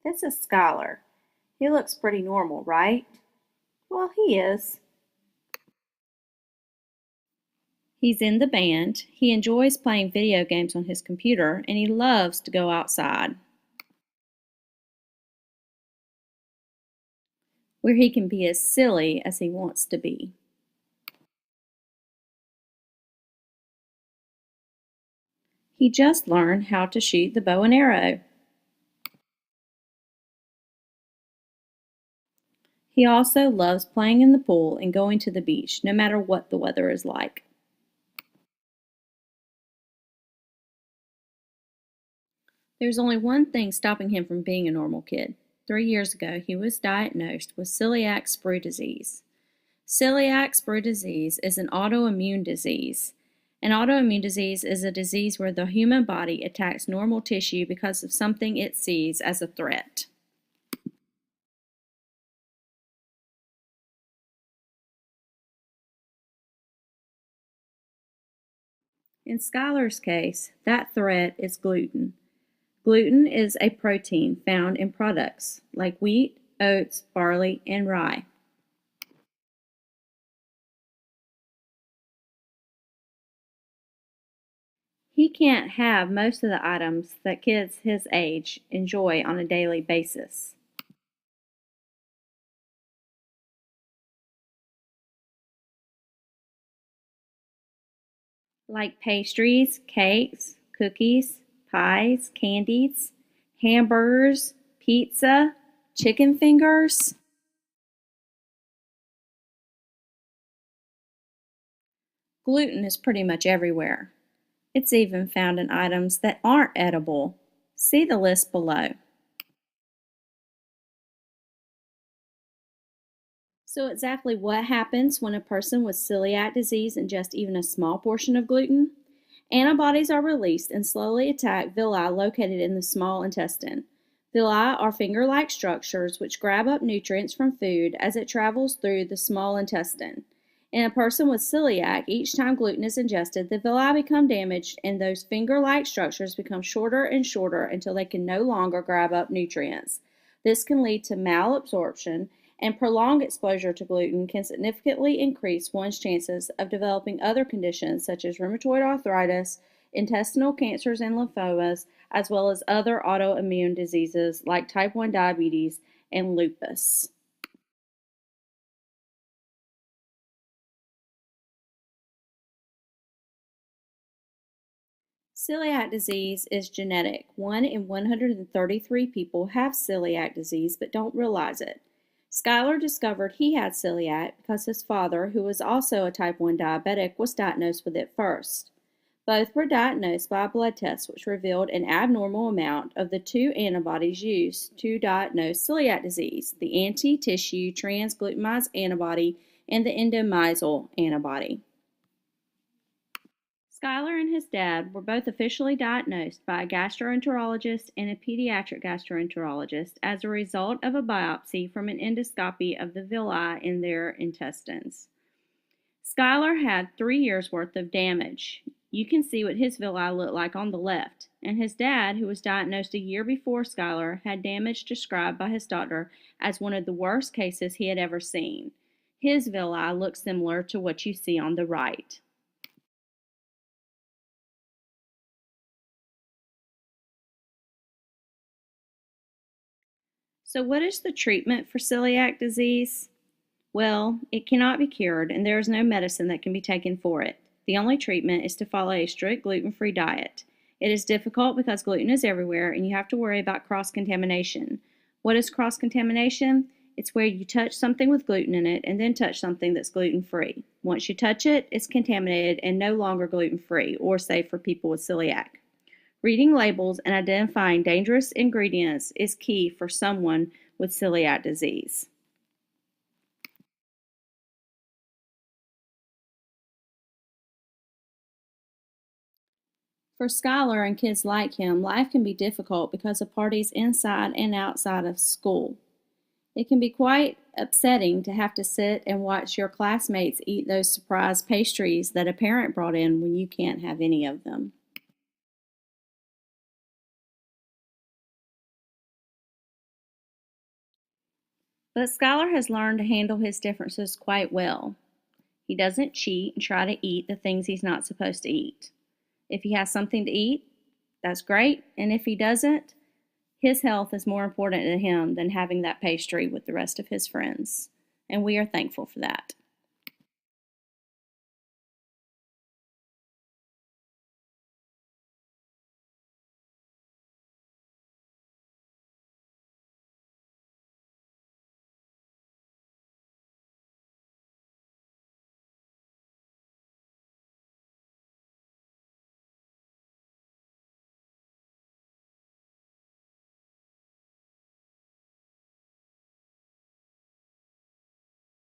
This is Skylar. He looks pretty normal, right? Well, he is. He's in the band, he enjoys playing video games on his computer, and he loves to go outside, where he can be as silly as he wants to be. He just learned how to shoot the bow and arrow. He also loves playing in the pool and going to the beach, no matter what the weather is like. There's only one thing stopping him from being a normal kid. 3 years ago, he was diagnosed with celiac sprue disease. Celiac sprue disease is an autoimmune disease. An autoimmune disease is a disease where the human body attacks normal tissue because of something it sees as a threat. In Skylar's case, that threat is gluten. Gluten is a protein found in products like wheat, oats, barley, and rye. He can't have most of the items that kids his age enjoy on a daily basis. Like pastries, cakes, cookies, pies, candies, hamburgers, pizza, chicken fingers. Gluten is pretty much everywhere. It's even found in items that aren't edible. See the list below. So exactly what happens when a person with celiac disease ingests even a small portion of gluten? Antibodies are released and slowly attack villi located in the small intestine. Villi are finger-like structures which grab up nutrients from food as it travels through the small intestine. In a person with celiac, each time gluten is ingested, the villi become damaged and those finger-like structures become shorter and shorter until they can no longer grab up nutrients. This can lead to malabsorption, and prolonged exposure to gluten can significantly increase one's chances of developing other conditions such as rheumatoid arthritis, intestinal cancers and lymphomas, as well as other autoimmune diseases like type 1 diabetes and lupus. Celiac disease is genetic. 1 in 133 people have celiac disease but don't realize it. Schuyler discovered he had celiac because his father, who was also a type 1 diabetic, was diagnosed with it first. Both were diagnosed by a blood test which revealed an abnormal amount of the two antibodies used to diagnose celiac disease, the anti-tissue transglutamase antibody and the endomysial antibody. Schuyler and his dad were both officially diagnosed by a gastroenterologist and a pediatric gastroenterologist as a result of a biopsy from an endoscopy of the villi in their intestines. Schuyler had 3 years worth of damage. You can see what his villi looked like on the left, and his dad, who was diagnosed a year before Schuyler, had damage described by his doctor as one of the worst cases he had ever seen. His villi looked similar to what you see on the right. So, what is the treatment for celiac disease? Well, it cannot be cured, and there is no medicine that can be taken for it. The only treatment is to follow a strict gluten free diet. It is difficult because gluten is everywhere, and you have to worry about cross contamination. What is cross contamination? It's where you touch something with gluten in it and then touch something that's gluten free. Once you touch it, it's contaminated and no longer gluten free or safe for people with celiac. Reading labels and identifying dangerous ingredients is key for someone with celiac disease. For Schuyler and kids like him, life can be difficult because of parties inside and outside of school. It can be quite upsetting to have to sit and watch your classmates eat those surprise pastries that a parent brought in when you can't have any of them. But Skylar has learned to handle his differences quite well. He doesn't cheat and try to eat the things he's not supposed to eat. If he has something to eat, that's great. And if he doesn't, his health is more important to him than having that pastry with the rest of his friends. And we are thankful for that.